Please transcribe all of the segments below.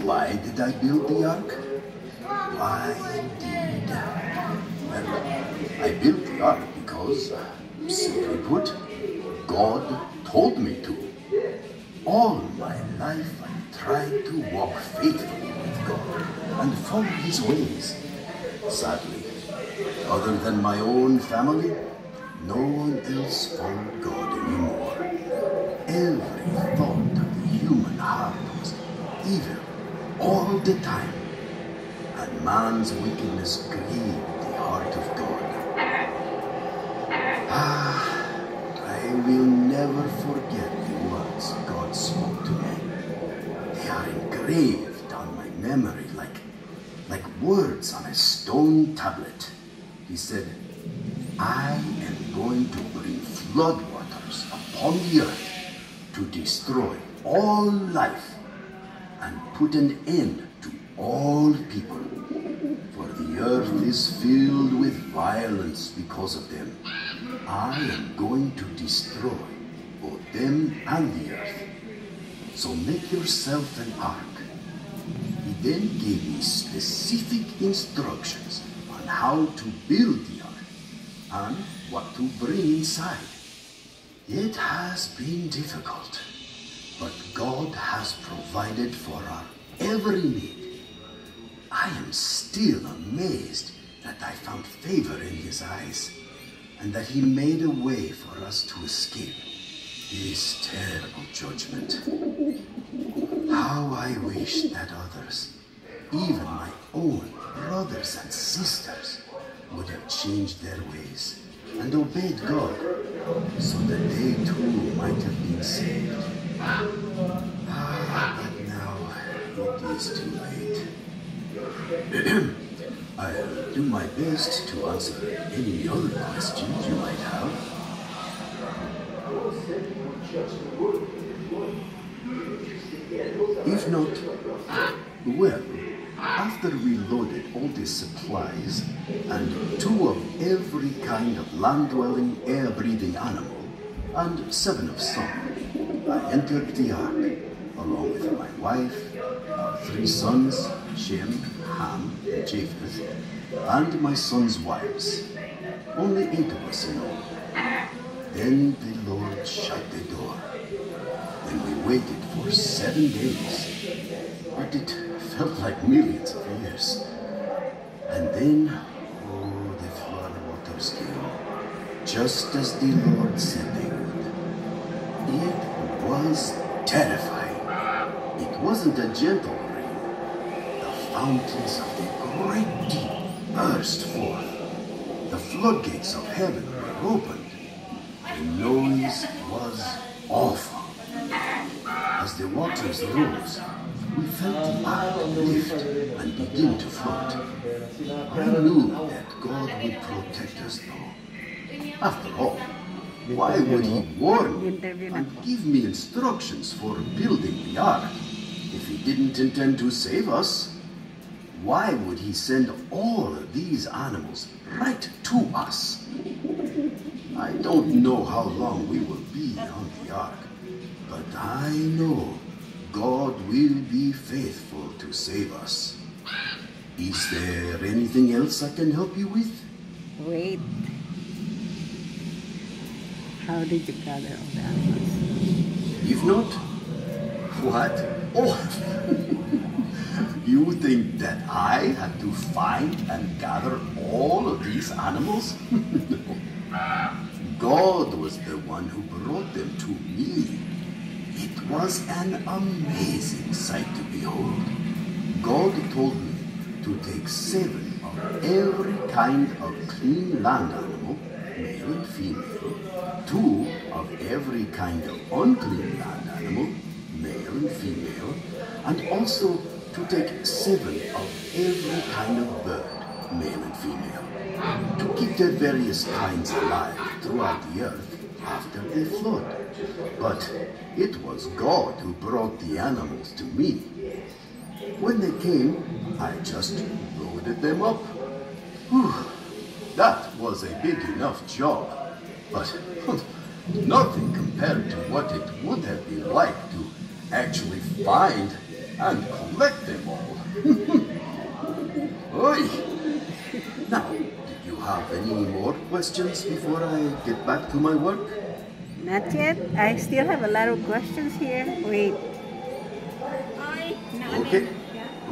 Why did I build the ark? Why indeed? Well, I built the ark because, simply put, God told me to. All my life I tried to walk faithfully with God and follow His ways. Sadly, other than my own family, no one else followed God anymore. Every thought of the human heart was evil all the time, and man's wickedness grieved the heart of God. I will never forget the words God spoke to me. They are engraved on my memory like words on a stone tablet. He said, I am going to bring floodwaters upon the earth to destroy all life and put an end to all people. For the earth is filled with violence because of them. I am going to destroy both them and the earth. So make yourself an ark. He then gave me specific instructions on how to build the ark and what to bring inside. It has been difficult, but God has provided for our every need. I am still amazed that I found favor in His eyes and that He made a way for us to escape this terrible judgment. How I wish that others, even my own brothers and sisters, would have changed their ways and obeyed God, so that they too might have been saved. But now it is too late. I'll do my best to answer any other questions you might have. If not, well, after we loaded all the supplies and 2 of every kind of land-dwelling, air-breathing animal and 7 of some, I entered the ark along with my wife, our 3 sons, Shem, Ham, and Japheth, and my sons' wives. Only 8 of us in all. Then the Lord shut the door. And we waited for 7 days, but it felt like millions of years. And then, oh, the flood waters came, just as the Lord said they would. It was terrifying. It wasn't a gentle rain. The fountains of the great deep burst forth. The floodgates of heaven were opened. The noise was awful. As the waters rose, we felt the ark lift and begin to float. I knew that God would protect us though. After all, why would He warn me and give me instructions for building the ark if He didn't intend to save us? Why would He send all of these animals right to us? I don't know how long we will be on the ark, but I know God will be faithful to save us. Is there anything else I can help you with? Wait. How did you gather all the animals? If not, what? Oh, you think that I had to find and gather all of these animals? No. God was the one who brought them to me. It was an amazing sight to behold. God told me to take 7 of every kind of clean land animal, male and female, 2 of every kind of unclean land animal, male and female, and also to take 7 of every kind of bird, male and female, to keep their various kinds alive throughout the earth after the flood. But it was God who brought the animals to me. When they came, I just loaded them up. Whew, that was a big enough job, but nothing compared to what it would have been like to actually find and collect them all. Oi! Now, did you have any more questions before I get back to my work? Not yet. I still have a lot of questions here. Wait. Okay.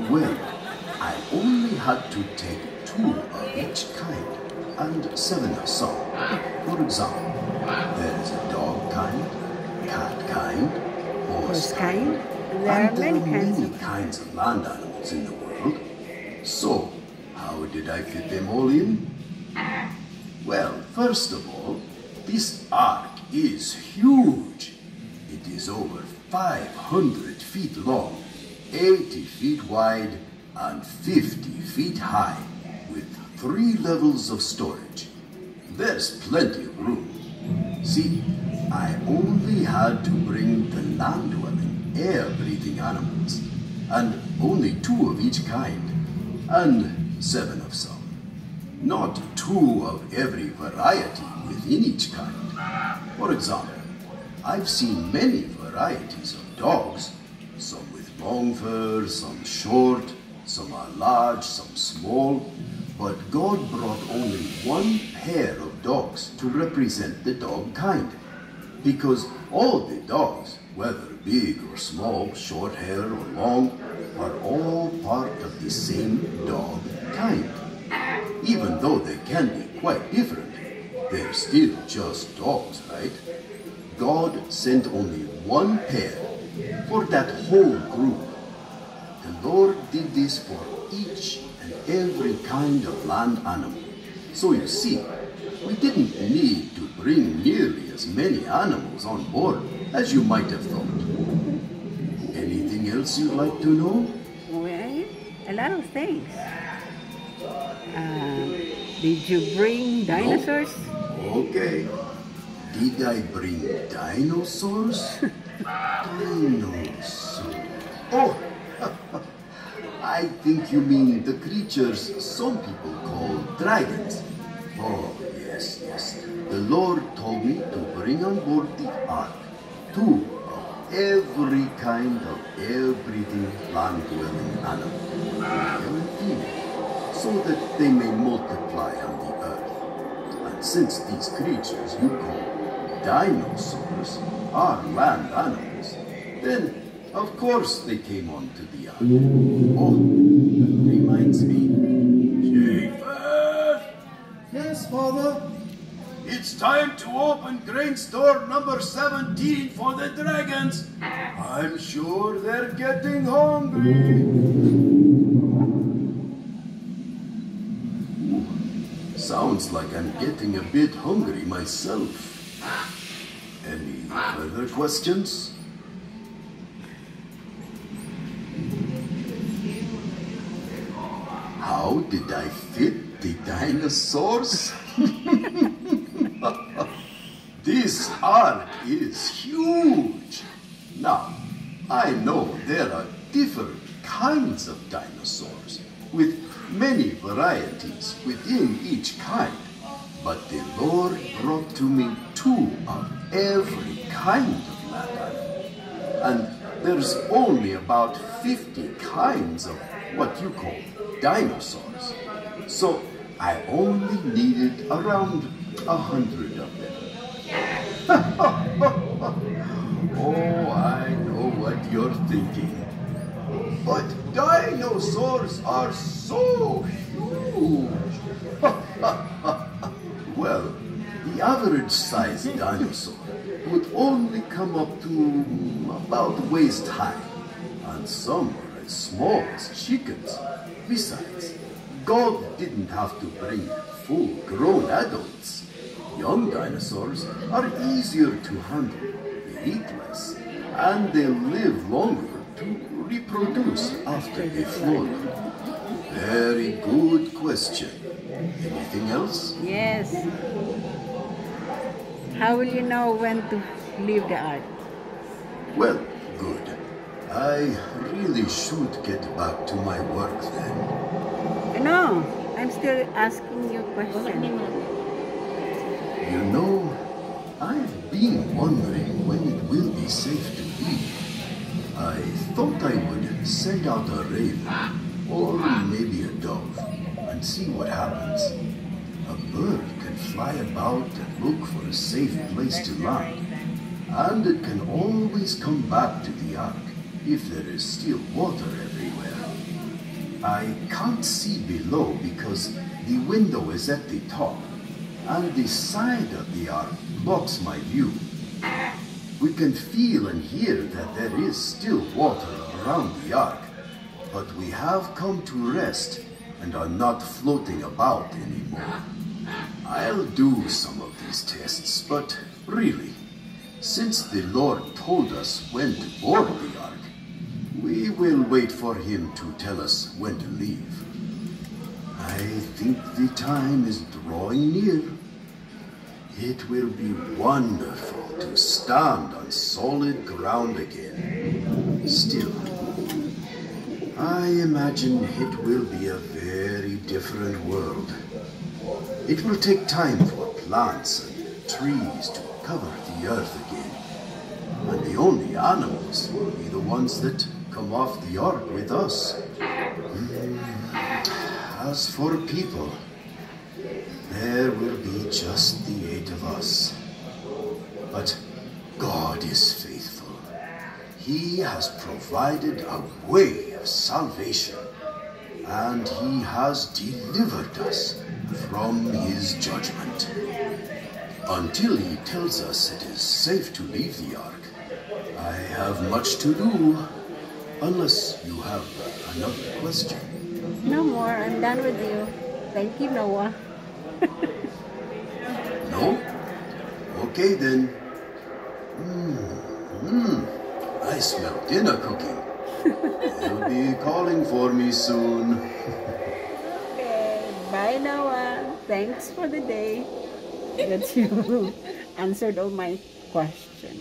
Well, I only had to take 2 of each kind and 7 of some. For example, there is a dog kind, cat kind, horse kind, There are and there many are kinds many of kinds of land animals in the world. So, how did I fit them all in? Well, first of all, this ark is huge. It is over 500 feet long, 80 feet wide, and 50 feet high, with 3 levels of storage. There's plenty of room. See, I only had to bring the land-dwelling, air-breathing animals, and only 2 of each kind, and 7 of some. Not 2 of every variety within each kind. For example, I've seen many varieties of dogs, some with long fur, some short, some are large, some small, but God brought only 1 pair of dogs to represent the dog kind, because all the dogs, whether big or small, short hair or long, are all part of the same dog kind. Even though they can be quite different, they're still just dogs, right? God sent only 1 pair for that whole group. The Lord did this for each and every kind of land animal. So you see, we didn't need to bring nearly as many animals on board as you might have thought. Anything else you'd like to know? Well, a lot of things. Did you bring dinosaurs? Okay. Did I bring dinosaurs? Dinosaurs. Oh, I think you mean the creatures some people call dragons. Oh, yes, yes. The Lord told me to bring on board the ark 2 of every kind of air-breathing, land-dwelling animal, male and female, so that they may multiply on the earth. And since these creatures you call dinosaurs are land animals, then of course they came onto the ark. Oh, that reminds me. Japheth! Yes, Father? It's time to open grain store number 17 for the dragons. I'm sure they're getting hungry. Sounds like I'm getting a bit hungry myself. Any further questions? How did I fit the dinosaurs? This ark is huge. Now, I know there are different kinds of dinosaurs, with many varieties within each kind, but the Lord brought to me 2 of every kind of land animal. And there's only about 50 kinds of what you call dinosaurs. So I only needed around 100 of them. Oh, I know what you're thinking. But dinosaurs are so huge. Well, the average size dinosaur would only come up to about waist high, and some are as small as chickens. Besides, God didn't have to bring full-grown adults. Young dinosaurs are easier to handle, they eat less, and they live longer to reproduce after they float. Very good question. Anything else? Yes. How will you know when to leave the ark? Well, good. I really should get back to my work then. No, I'm still asking you a question. been wondering when it will be safe to leave. I thought I would send out a raven, or maybe a dove, and see what happens. A bird can fly about and look for a safe place to land, and it can always come back to the ark if there is still water everywhere. I can't see below because the window is at the top, and the side of the ark blocks my view. We can feel and hear that there is still water around the ark, but we have come to rest and are not floating about anymore. I'll do some of these tests, but really, since the Lord told us when to board the ark, we will wait for him to tell us when to leave. I think the time is drawing near. It will be wonderful to stand on solid ground again. Still, I imagine it will be a very different world. It will take time for plants and trees to cover the earth again. And the only animals will be the ones that come off the ark with us. As for people, there will be just the 8 of us. But God is faithful. He has provided a way of salvation, and he has delivered us from his judgment. Until he tells us it is safe to leave the ark, I have much to do, unless you have another question. No more. I'm done with you. Thank you, Noah. No? Okay then. I smell dinner cooking. They'll be calling for me soon. Okay. Bye, Noah. Thanks for the day that you answered all my questions.